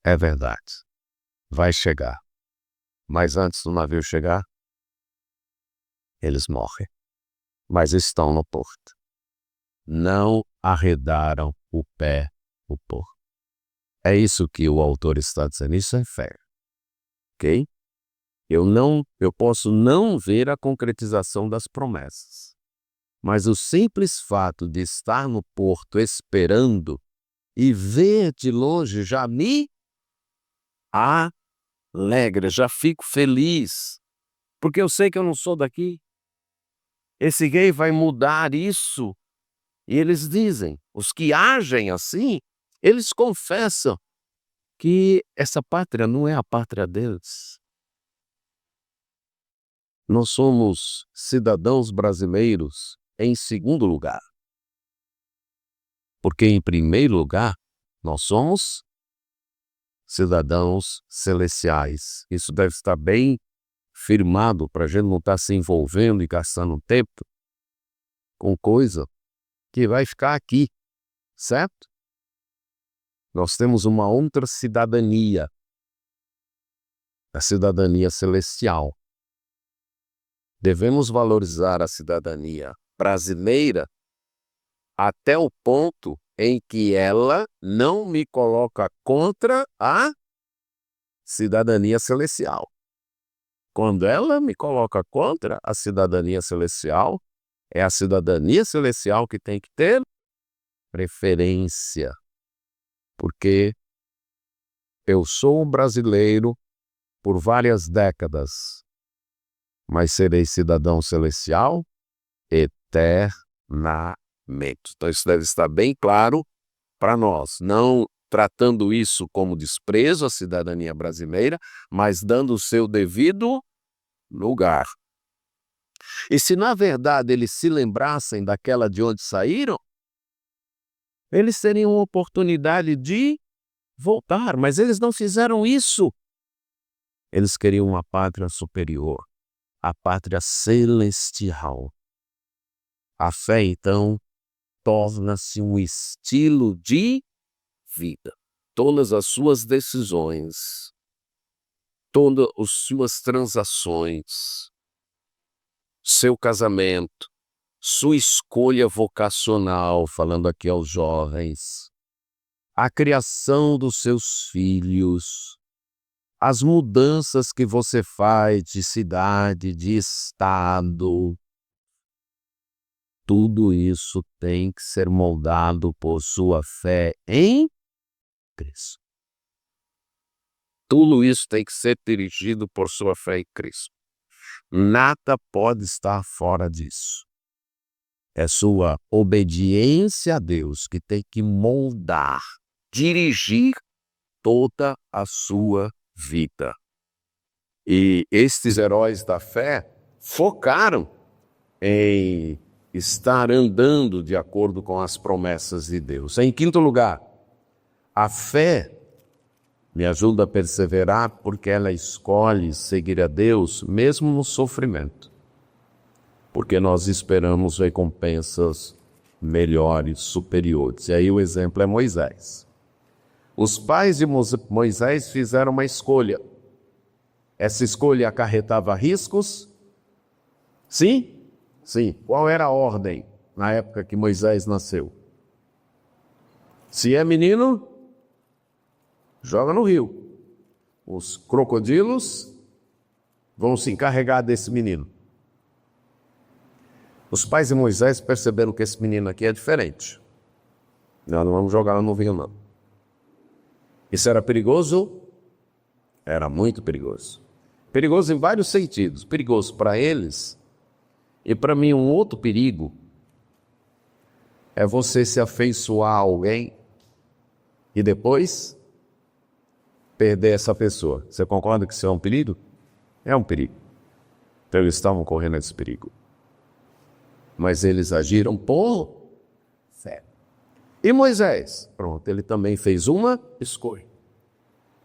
É verdade, vai chegar. Mas antes do navio chegar, eles morrem. Mas estão no porto. Não arredaram o pé do porto. É isso que o autor está dizendo. Isso é fé. Ok? Eu posso não ver a concretização das promessas. Mas o simples fato de estar no porto esperando e ver de longe já me alegra, já fico feliz. Porque eu sei que eu não sou daqui. Esse rei vai mudar isso. E eles dizem, os que agem assim, eles confessam que essa pátria não é a pátria deles. Nós somos cidadãos brasileiros em segundo lugar. Porque em primeiro lugar, nós somos cidadãos celestiais. Isso deve estar bem firmado para a gente não estar se envolvendo e gastando tempo com coisa que vai ficar aqui, certo? Nós temos uma outra cidadania, a cidadania celestial. Devemos valorizar a cidadania brasileira até o ponto em que ela não me coloca contra a cidadania celestial. Quando ela me coloca contra a cidadania celestial, é a cidadania celestial que tem que ter preferência. Porque eu sou um brasileiro por várias décadas, mas serei cidadão celestial eternamente. Então isso deve estar bem claro para nós, não tratando isso como desprezo à cidadania brasileira, mas dando o seu devido lugar. E se na verdade eles se lembrassem daquela de onde saíram, eles teriam a oportunidade de voltar, mas eles não fizeram isso. Eles queriam uma pátria superior, a pátria celestial. A fé, então, torna-se um estilo de vida. Todas as suas decisões, todas as suas transações, seu casamento, sua escolha vocacional, falando aqui aos jovens, a criação dos seus filhos, as mudanças que você faz de cidade, de estado, tudo isso tem que ser moldado por sua fé em Cristo. Tudo isso tem que ser dirigido por sua fé em Cristo. Nada pode estar fora disso. É sua obediência a Deus que tem que moldar, dirigir toda a sua vida. E estes heróis da fé focaram em estar andando de acordo com as promessas de Deus. Em quinto lugar, a fé me ajuda a perseverar porque ela escolhe seguir a Deus mesmo no sofrimento. Porque nós esperamos recompensas melhores, superiores. E aí o exemplo é Moisés. Os pais de Moisés fizeram uma escolha. Essa escolha acarretava riscos? Sim? Sim. Qual era a ordem na época que Moisés nasceu? Se é menino, joga no rio. Os crocodilos vão se encarregar desse menino. Os pais de Moisés perceberam que esse menino aqui é diferente. Nós não vamos jogar no rio, não. Isso era perigoso? Era muito perigoso. Perigoso em vários sentidos. Perigoso para eles. E para mim um outro perigo é você se afeiçoar a alguém e depois perder essa pessoa. Você concorda que isso é um perigo? É um perigo. Então eles estavam correndo esse perigo. Mas eles agiram por fé. E Moisés? Pronto, ele também fez uma escolha.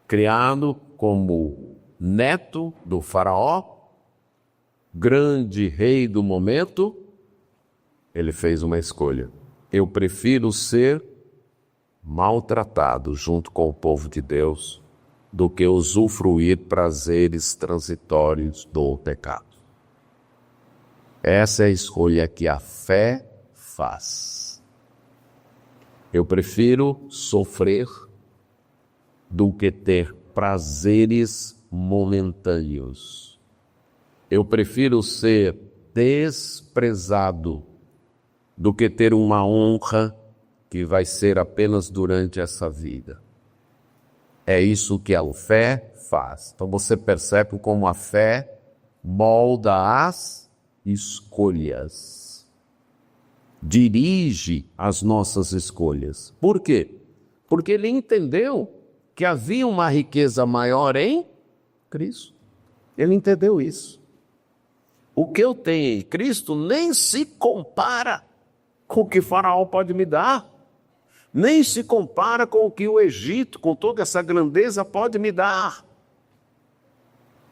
Criado como neto do faraó, grande rei do momento, ele fez uma escolha. Eu prefiro ser maltratado junto com o povo de Deus do que usufruir prazeres transitórios do pecado. Essa é a escolha que a fé faz. Eu prefiro sofrer do que ter prazeres momentâneos. Eu prefiro ser desprezado do que ter uma honra que vai ser apenas durante essa vida. É isso que a fé faz. Então você percebe como a fé molda as escolhas. Dirige as nossas escolhas. Por quê? Porque ele entendeu que havia uma riqueza maior em Cristo. Ele entendeu isso. O que eu tenho em Cristo nem se compara com o que Faraó pode me dar. Nem se compara com o que o Egito, com toda essa grandeza, pode me dar.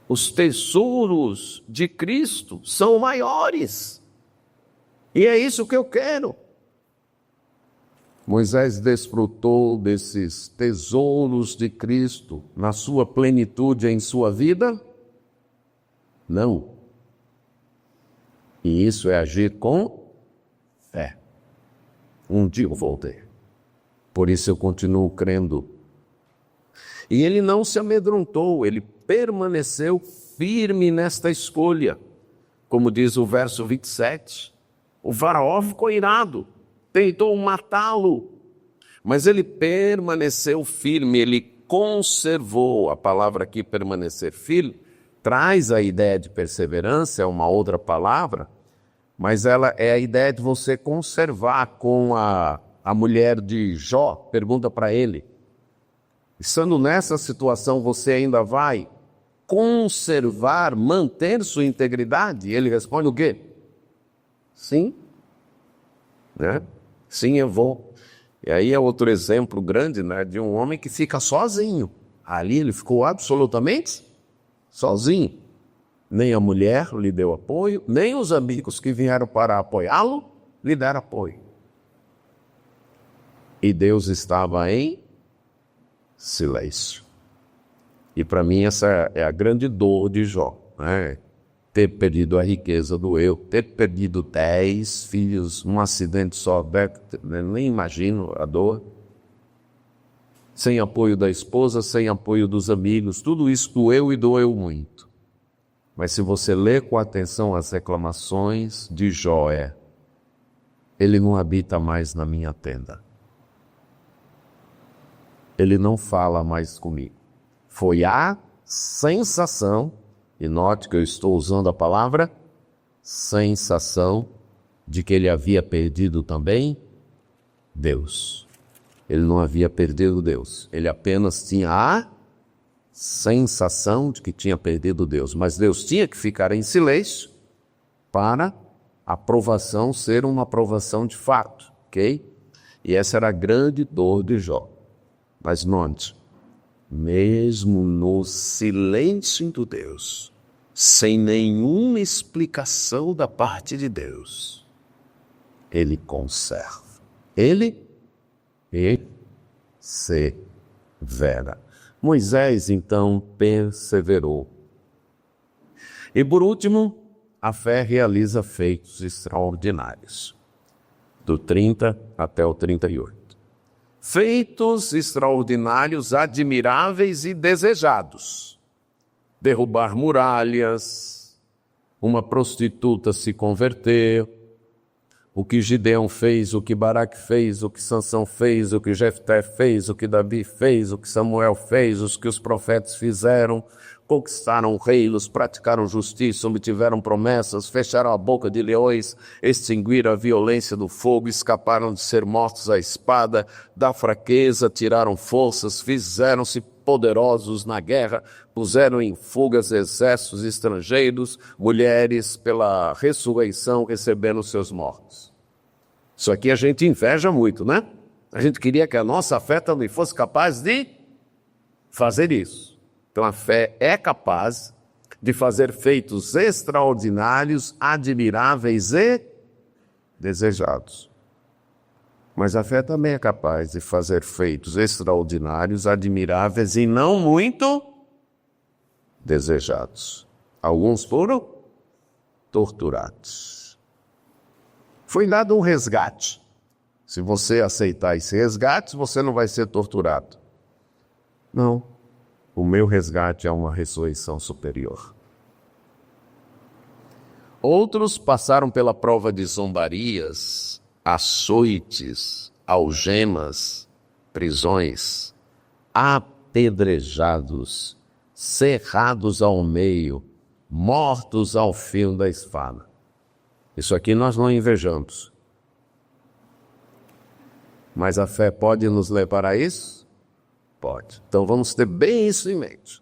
Os tesouros de Cristo são maiores. E é isso que eu quero. Moisés desfrutou desses tesouros de Cristo na sua plenitude em sua vida? Não. E isso é agir com fé. Um dia eu vou ter. Por isso eu continuo crendo. E ele não se amedrontou, ele permaneceu firme nesta escolha. Como diz o verso 27, o faraó ficou irado, tentou matá-lo, mas ele permaneceu firme, ele conservou. A palavra aqui, permanecer firme, traz a ideia de perseverança, é uma outra palavra, mas ela é a ideia de você conservar. Com a mulher de Jó, pergunta para ele, estando nessa situação, você ainda vai conservar, manter sua integridade? E ele responde o quê? Sim. Né? Sim, eu vou. E aí é outro exemplo grande, né, de um homem que fica sozinho. Ali ele ficou absolutamente sozinho. Nem a mulher lhe deu apoio, nem os amigos que vieram para apoiá-lo lhe deram apoio. E Deus estava em silêncio. E para mim essa é a grande dor de Jó, né? Ter perdido a riqueza do eu, ter perdido 10 filhos, um acidente só, nem imagino a dor. Sem apoio da esposa, sem apoio dos amigos, tudo isso doeu e doeu muito. Mas se você ler com atenção as reclamações de Jó, ele não habita mais na minha tenda. Ele não fala mais comigo. Foi a sensação, e note que eu estou usando a palavra sensação, de que ele havia perdido também Deus. Ele não havia perdido Deus, ele apenas tinha a sensação de que tinha perdido Deus, mas Deus tinha que ficar em silêncio para a aprovação ser uma aprovação de fato, ok? E essa era a grande dor de Jó. Mas note, mesmo no silêncio do Deus, sem nenhuma explicação da parte de Deus, ele conserva. Ele persevera. Moisés, então, perseverou. E por último, a fé realiza feitos extraordinários. Do 30 até o 38. Feitos extraordinários, admiráveis e desejados. Derrubar muralhas, uma prostituta se converter, o que Gideão fez, o que Baraque fez, o que Sansão fez, o que Jefté fez, o que Davi fez, o que Samuel fez, os que os profetas fizeram, conquistaram reinos, praticaram justiça, obtiveram promessas, fecharam a boca de leões, extinguiram a violência do fogo, escaparam de ser mortos à espada, da fraqueza tiraram forças, fizeram-se poderosos na guerra, puseram em fugas exércitos estrangeiros, mulheres pela ressurreição recebendo seus mortos. Isso aqui a gente inveja muito, né? A gente queria que a nossa fé também fosse capaz de fazer isso. Então a fé é capaz de fazer feitos extraordinários, admiráveis e desejados. Mas a fé também é capaz de fazer feitos extraordinários, admiráveis e não muito desejados. Alguns foram torturados. Foi dado um resgate. Se você aceitar esse resgate, você não vai ser torturado. Não. O meu resgate é uma ressurreição superior. Outros passaram pela prova de zombarias, açoites, algemas, prisões, apedrejados, cerrados ao meio, mortos ao fio da espada. Isso aqui nós não invejamos. Mas a fé pode nos levar a isso? Pode. Então vamos ter bem isso em mente.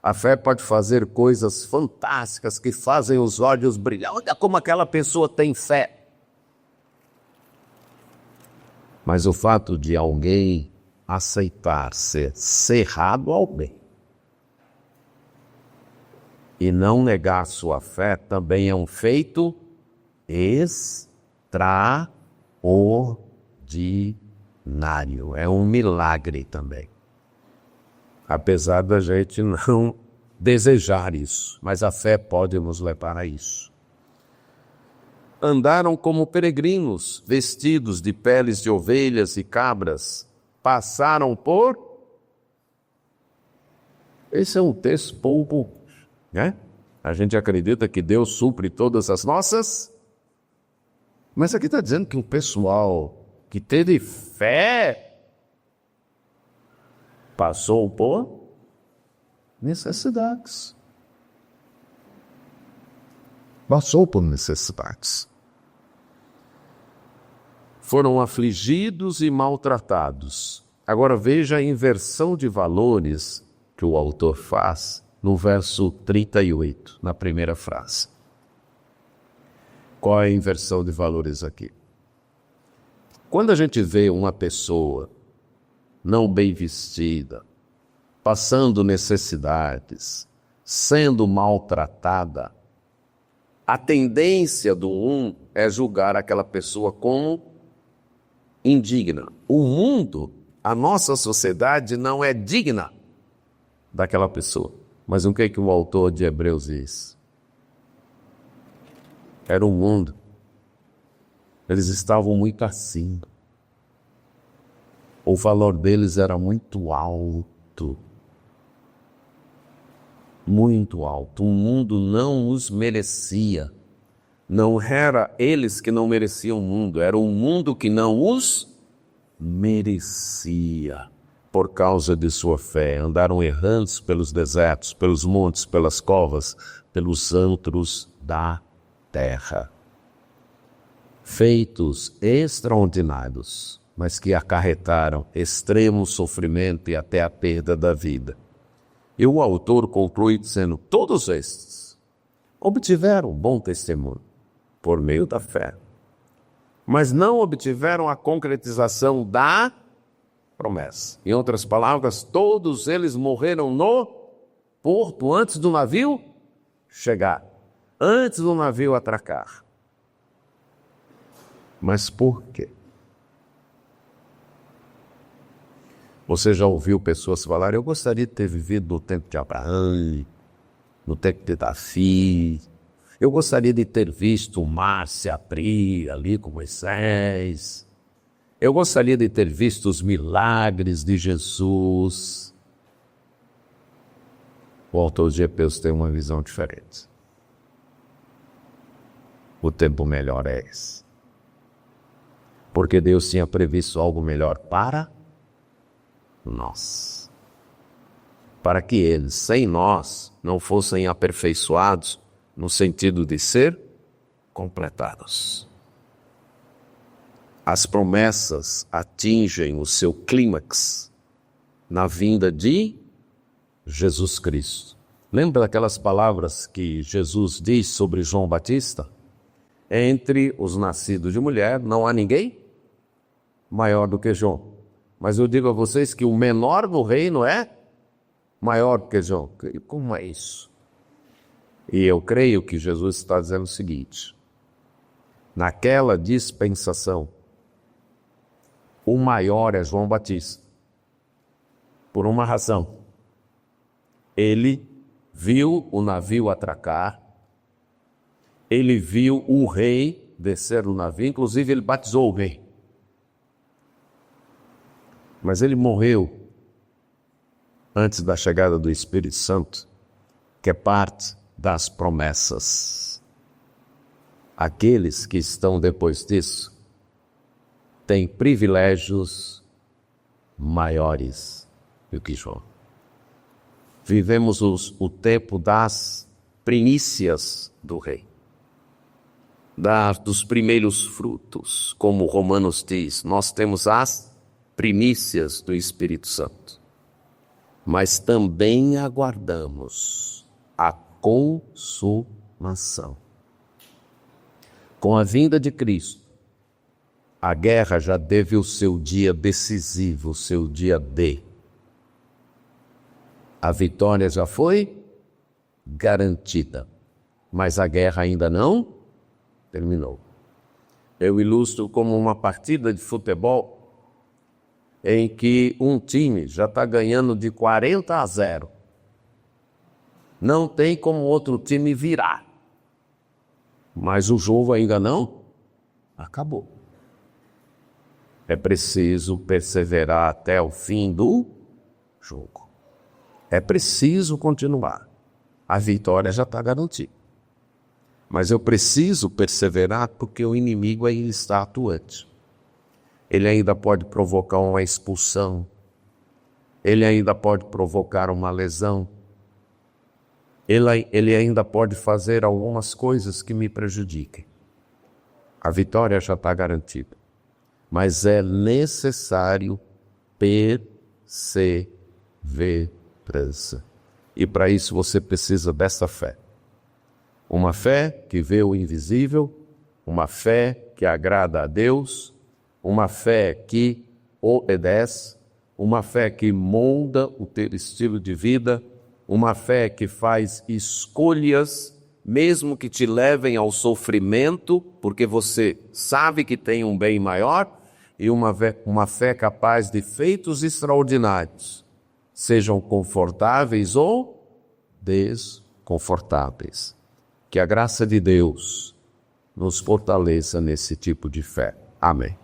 A fé pode fazer coisas fantásticas que fazem os olhos brilhar. Olha como aquela pessoa tem fé. Mas o fato de alguém aceitar ser cerrado ao bem e não negar sua fé também é um feito extraordinário. É um milagre também. Apesar da gente não desejar isso, mas a fé pode nos levar a isso. Andaram como peregrinos, vestidos de peles de ovelhas e cabras, passaram por... Esse é um texto pouco, né? A gente acredita que Deus supre todas as nossas, mas aqui está dizendo que o pessoal que teve fé passou por necessidades. Passou por necessidades. Foram afligidos e maltratados. Agora veja a inversão de valores que o autor faz no verso 38, na primeira frase. Qual é a inversão de valores aqui? Quando a gente vê uma pessoa não bem vestida, passando necessidades, sendo maltratada, a tendência do é julgar aquela pessoa como indigna. O mundo, a nossa sociedade não é digna daquela pessoa. Mas o que é que o autor de Hebreus diz? Era o mundo. Eles estavam muito acima. O valor deles era muito alto. Muito alto. O mundo não os merecia. Não era eles que não mereciam o mundo, era o mundo que não os merecia. Por causa de sua fé, andaram errantes pelos desertos, pelos montes, pelas covas, pelos antros da terra. feitos extraordinários, mas que acarretaram extremo sofrimento e até a perda da vida. E o autor conclui dizendo: todos estes obtiveram bom testemunho por meio da fé, mas não obtiveram a concretização da promessa. Em outras palavras, todos eles morreram no porto antes do navio chegar, antes do navio atracar. Mas por quê? Você já ouviu pessoas falarem: eu gostaria de ter vivido no tempo de Abraão, no tempo de Davi, eu gostaria de ter visto o mar se abrir ali com Moisés, eu gostaria de ter visto os milagres de Jesus. O autor de Hebreus tem uma visão diferente. O tempo melhor é esse. Porque Deus tinha previsto algo melhor para nós. Para que eles, sem nós, não fossem aperfeiçoados no sentido de ser completados. As promessas atingem o seu clímax na vinda de Jesus Cristo. Lembra daquelas palavras que Jesus diz sobre João Batista? Entre os nascidos de mulher não há ninguém maior do que João. Mas eu digo a vocês que o menor no reino é maior do que João. Como é isso? E eu creio que Jesus está dizendo o seguinte: naquela dispensação, o maior é João Batista. Por uma razão. Ele viu o navio atracar, ele viu o rei descer do navio, inclusive ele batizou o rei. Mas ele morreu antes da chegada do Espírito Santo, que é parte das promessas. Aqueles que estão depois disso têm privilégios maiores do que João. Vivemos o tempo das primícias do rei, dos primeiros frutos, como Romanos diz. Nós temos as primícias do Espírito Santo, mas também aguardamos a consumação. Com a vinda de Cristo, a guerra já teve o seu dia decisivo, o seu dia D. A vitória já foi garantida, mas a guerra ainda não terminou. Eu ilustro como uma partida de futebol em que um time já está ganhando de 40-0. Não tem como outro time virar. Mas o jogo ainda não acabou. É preciso perseverar até o fim do jogo. É preciso continuar. A vitória já está garantida. Mas eu preciso perseverar porque o inimigo ainda está atuante. Ele ainda pode provocar uma expulsão. Ele ainda pode provocar uma lesão. Ele ainda pode fazer algumas coisas que me prejudiquem. A vitória já está garantida. Mas é necessário perseverança. E para isso você precisa dessa fé. Uma fé que vê o invisível, uma fé que agrada a Deus, uma fé que obedece, uma fé que molda o teu estilo de vida, uma fé que faz escolhas, mesmo que te levem ao sofrimento, porque você sabe que tem um bem maior, e uma fé capaz de feitos extraordinários, sejam confortáveis ou desconfortáveis. Que a graça de Deus nos fortaleça nesse tipo de fé. Amém.